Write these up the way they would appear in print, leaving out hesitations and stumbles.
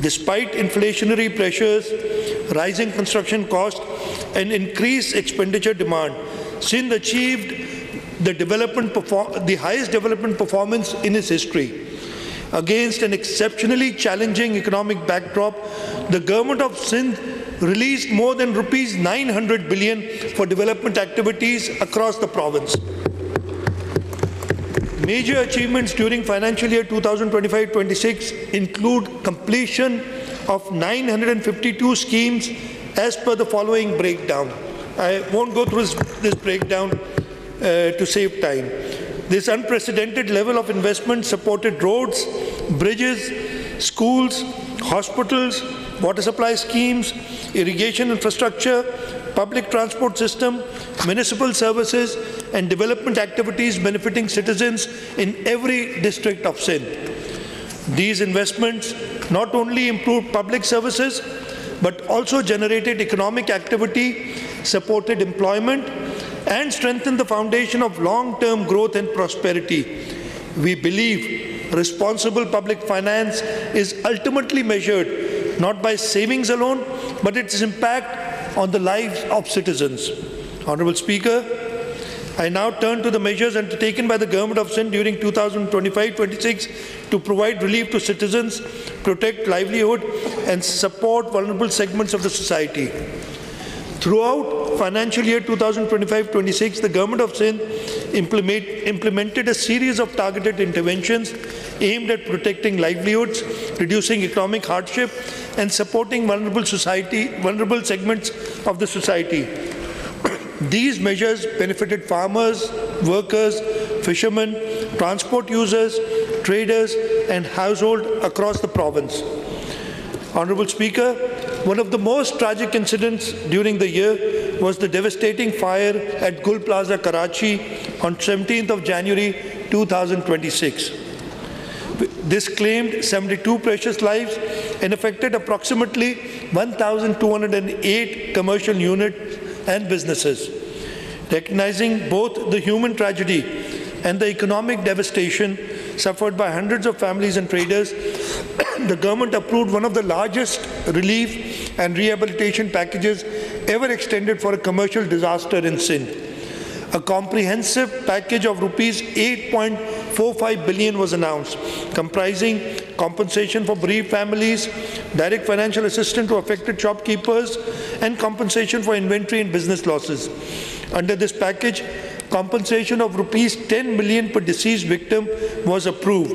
Despite inflationary pressures, rising construction costs, and increased expenditure demand, Sindh achieved the highest development performance in its history. Against an exceptionally challenging economic backdrop, the government of Sindh released more than rupees 900 billion for development activities across the province. Major achievements during financial year 2025-26 include completion of 952 schemes as per the following breakdown. I won't go through this breakdown to save time. This unprecedented level of investment supported roads, bridges, schools, hospitals, water supply schemes, irrigation infrastructure, public transport system, municipal services, and development activities benefiting citizens in every district of Sindh. These investments not only improved public services, but also generated economic activity, supported employment, and strengthened the foundation of long-term growth and prosperity. We believe responsible public finance is ultimately measured not by savings alone, but its impact on the lives of citizens. Honorable Speaker, I now turn to the measures undertaken by the Government of Sindh during 2025-26 to provide relief to citizens, protect livelihood, and support vulnerable segments of the society. Throughout financial year 2025-26, the Government of Sindh implemented a series of targeted interventions aimed at protecting livelihoods, reducing economic hardship, and supporting vulnerable segments of the society. These measures benefited farmers, workers, fishermen, transport users, traders, and households across the province. Honorable Speaker, one of the most tragic incidents during the year was the devastating fire at Gul Plaza, Karachi on 17th of January 2026. This claimed 72 precious lives and affected approximately 1,208 commercial units and businesses. Recognizing both the human tragedy and the economic devastation suffered by hundreds of families and traders, the government approved one of the largest relief and rehabilitation packages ever extended for a commercial disaster in Sindh. A comprehensive package of rupees 8.45 billion was announced, comprising compensation for bereaved families, direct financial assistance to affected shopkeepers, and compensation for inventory and business losses. Under this package, compensation of rupees 10 million per deceased victim was approved.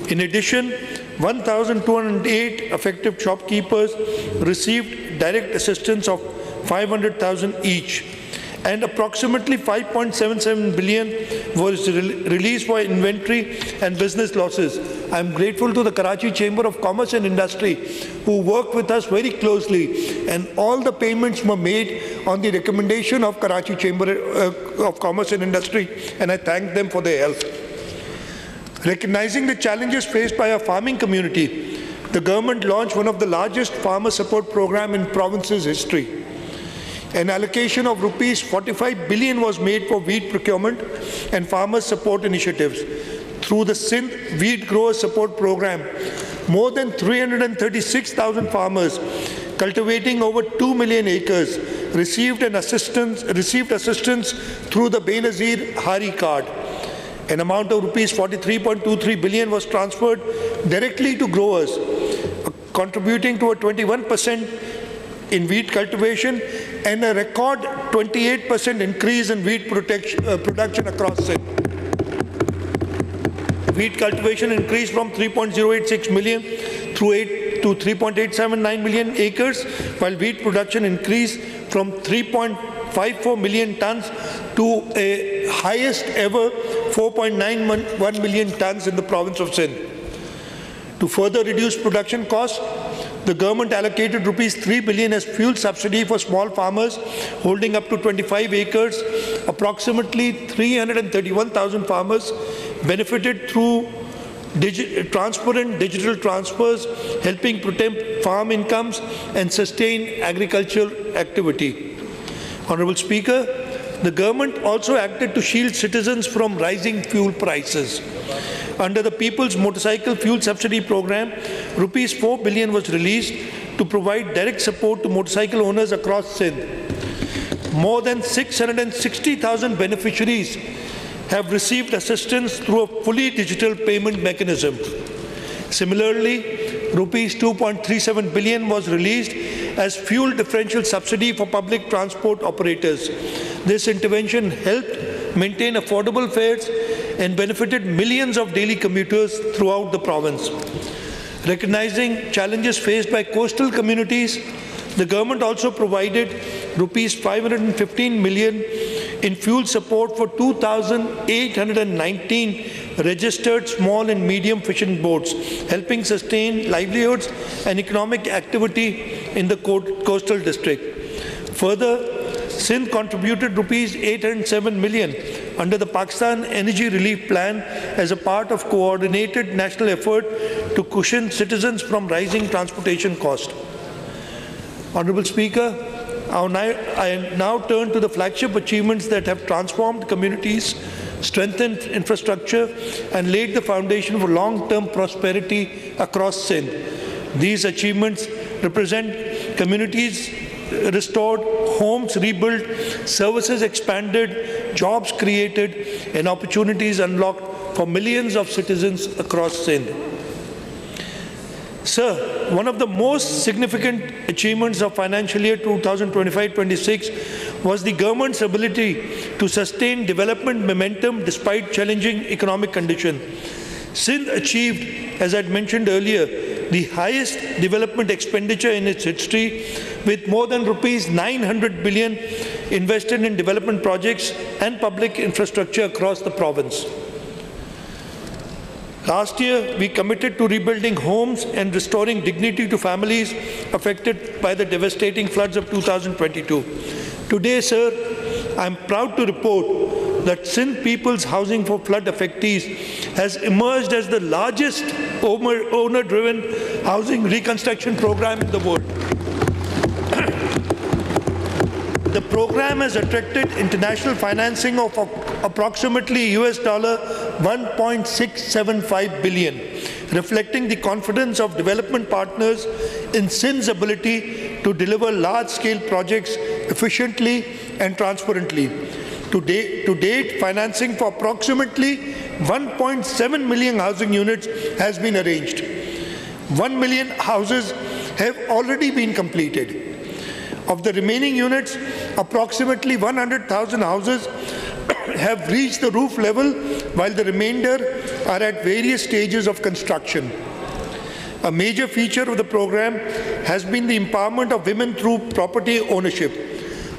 In addition, 1,208 affected shopkeepers received direct assistance of 500,000 each, and approximately 5.77 billion was released for inventory and business losses. I am grateful to the Karachi Chamber of Commerce and Industry who worked with us very closely, and all the payments were made on the recommendation of Karachi Chamber of Commerce and Industry, and I thank them for their help. Recognizing the challenges faced by our farming community, the government launched one of the largest farmer support programs in province's history. An allocation of rupees 45 billion was made for wheat procurement and farmer support initiatives. Through the Sindh Wheat Grower Support Program, more than 336,000 farmers cultivating over 2 million acres received assistance through the Benazir Hari card. An amount of rupees 43.23 billion was transferred directly to growers, contributing to a 21% in wheat cultivation and a record 28% increase in wheat production across Sindh. Wheat cultivation increased from 3.086 million to 3.879 million acres, while wheat production increased from 3.54 million tons to a highest ever 4.91 million tons in the province of Sindh. To further reduce production costs, the government allocated rupees 3 billion as fuel subsidy for small farmers holding up to 25 acres. Approximately 331,000 farmers benefited through transparent digital transfers, helping protect farm incomes and sustain agricultural activity. Honorable Speaker, the government also acted to shield citizens from rising fuel prices. under the People's Motorcycle Fuel Subsidy Program, rupees 4 billion was released to provide direct support to motorcycle owners across Sindh. More than 660,000 beneficiaries have received assistance through a fully digital payment mechanism. Similarly, rupees 2.37 billion was released as fuel differential subsidy for public transport operators. This intervention helped maintain affordable fares and benefited millions of daily commuters throughout the province. Recognizing challenges faced by coastal communities, the government also provided rupees 515 million in fuel support for 2,819 registered small and medium fishing boats, helping sustain livelihoods and economic activity in the coastal district. Further, Sindh contributed rupees 807 million under the Pakistan Energy Relief Plan as a part of coordinated national effort to cushion citizens from rising transportation costs. Honourable Speaker, I now turn to the flagship achievements that have transformed communities, strengthened infrastructure, and laid the foundation for long-term prosperity across Sindh. These achievements represent communities restored, homes rebuilt, services expanded, jobs created, and opportunities unlocked for millions of citizens across Sindh. Sir, one of the most significant achievements of financial year 2025-26 was the government's ability to sustain development momentum despite challenging economic conditions. Sindh achieved, as I mentioned earlier, the highest development expenditure in its history, with more than rupees 900 billion invested in development projects and public infrastructure across the province. Last year, we committed to rebuilding homes and restoring dignity to families affected by the devastating floods of 2022. Today, sir, I am proud to report that Sindh People's Housing for Flood Affectees has emerged as the largest owner-driven housing reconstruction program in the world. The program has attracted international financing of approximately US $1.675 billion, reflecting the confidence of development partners in Sindh's ability to deliver large-scale projects efficiently and transparently. To date, financing for approximately 1.7 million housing units has been arranged. 1 million houses have already been completed. Of the remaining units, approximately 100,000 houses have reached the roof level, while the remainder are at various stages of construction. A major feature of the program has been the empowerment of women through property ownership.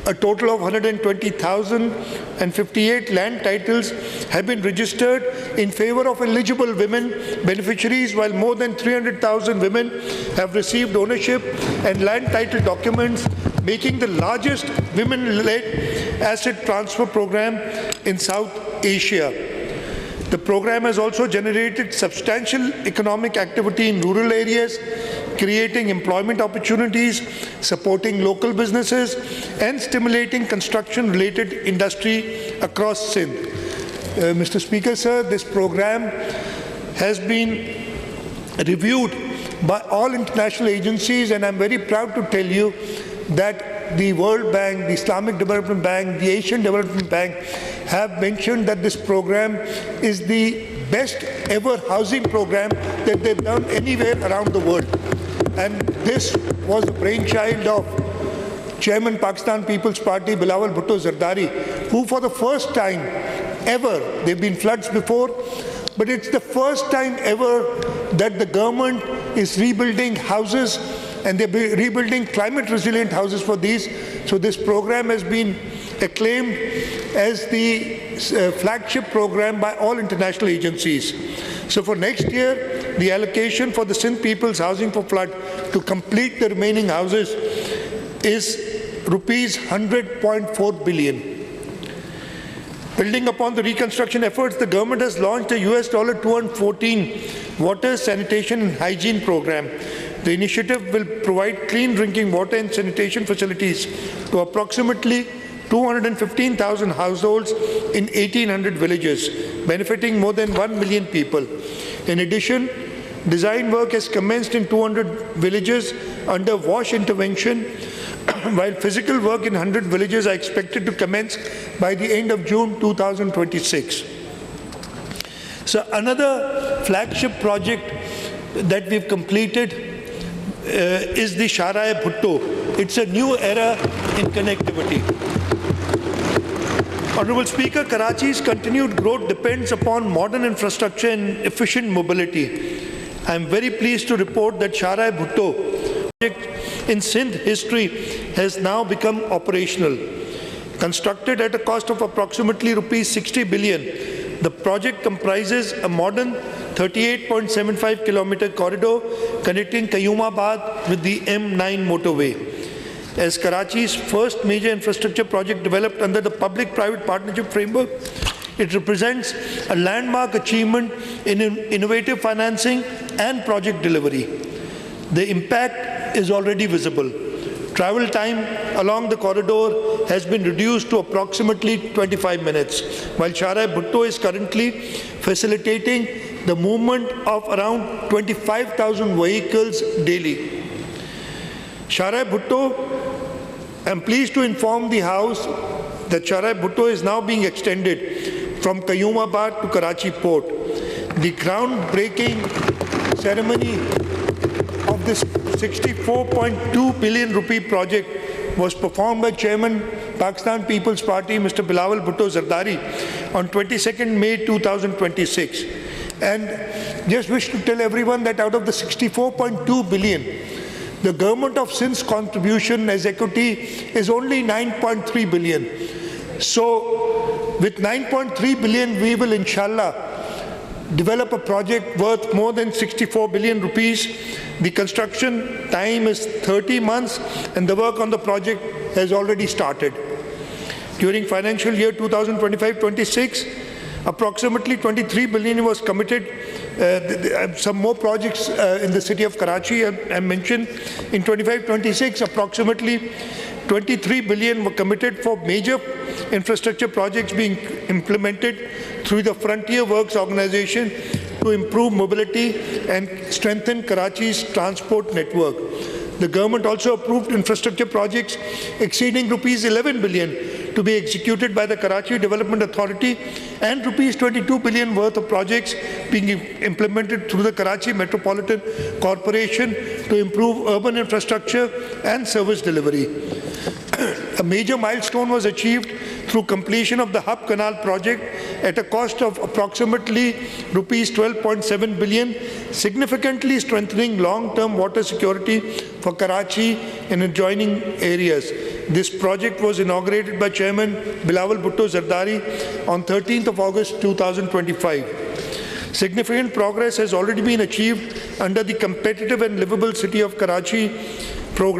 A total of 120,058 land titles have been registered in favor of eligible women beneficiaries, while more than 300,000 women have received ownership and land title documents, making the largest women-led asset transfer program in South Asia. The program has also generated substantial economic activity in rural areas, creating employment opportunities, supporting local businesses, and stimulating construction-related industry across Sindh. Mr. Speaker, sir, this program has been reviewed by all international agencies, and I'm very proud to tell you that the World Bank, the Islamic Development Bank, the Asian Development Bank have mentioned that this program is the best ever housing program that they've done anywhere around the world. And this was the brainchild of Chairman Pakistan People's Party, Bilawal Bhutto Zardari, who for the first time ever, there have been floods before, but it's the first time ever that the government is rebuilding houses, and they're rebuilding climate resilient houses for these. So this program has been acclaimed as the flagship program by all international agencies. So for next year, the allocation for the Sindh People's Housing for Flood to complete the remaining houses is rupees 100.4 billion. Building upon the reconstruction efforts, the government has launched a US $214 water, sanitation and hygiene program. The initiative will provide clean drinking water and sanitation facilities to approximately 215,000 households in 1,800 villages, benefiting more than 1 million people. In addition, design work has commenced in 200 villages under wash intervention, while physical work in 100 villages are expected to commence by the end of June 2026. So another flagship project that we've completed is the Shah Bhutto. It's a new era in connectivity. Honorable Speaker, Karachi's continued growth depends upon modern infrastructure and efficient mobility. I am very pleased to report that Shah Bhutto project in Sindh history has now become operational. Constructed at a cost of approximately rupees 60 billion, the project comprises a modern 38.75 kilometer corridor connecting Qayyumabad with the M9 motorway. As Karachi's first major infrastructure project developed under the public-private partnership framework, it represents a landmark achievement in innovative financing and project delivery. The impact is already visible. Travel time along the corridor has been reduced to approximately 25 minutes, while Shah Bhutto is currently facilitating the movement of around 25,000 vehicles daily. Shah Bhutto, I am pleased to inform the House that Shah Bhutto is now being extended from Qayyumabad to Karachi Port. The groundbreaking ceremony of this 64.2 billion rupee project was performed by Chairman Pakistan People's Party, Mr. Bilawal Bhutto Zardari, on 22nd May 2026. And just wish to tell everyone that out of the 64.2 billion, the government of Sindh's contribution as equity is only 9.3 billion. So with 9.3 billion, we will inshallah develop a project worth more than 64 billion rupees. The construction time is 30 months and the work on the project has already started. During financial year 2025-26, approximately 23 billion was committed. Some more projects in the city of Karachi I mentioned. In 25-26, approximately 23 billion were committed for major infrastructure projects being implemented through the Frontier Works organization to improve mobility and strengthen Karachi's transport network. The government also approved infrastructure projects exceeding rupees 11 billion to be executed by the Karachi Development Authority and rupees 22 billion worth of projects being implemented through the Karachi Metropolitan Corporation to improve urban infrastructure and service delivery. A major milestone was achieved through completion of the Hub Canal project at a cost of approximately rupees 12.7 billion, significantly strengthening long-term water security for Karachi and adjoining areas. This project was inaugurated by Chairman Bilawal Bhutto Zardari on 13th of August 2025. Significant progress has already been achieved under the Competitive and Livable City of Karachi program.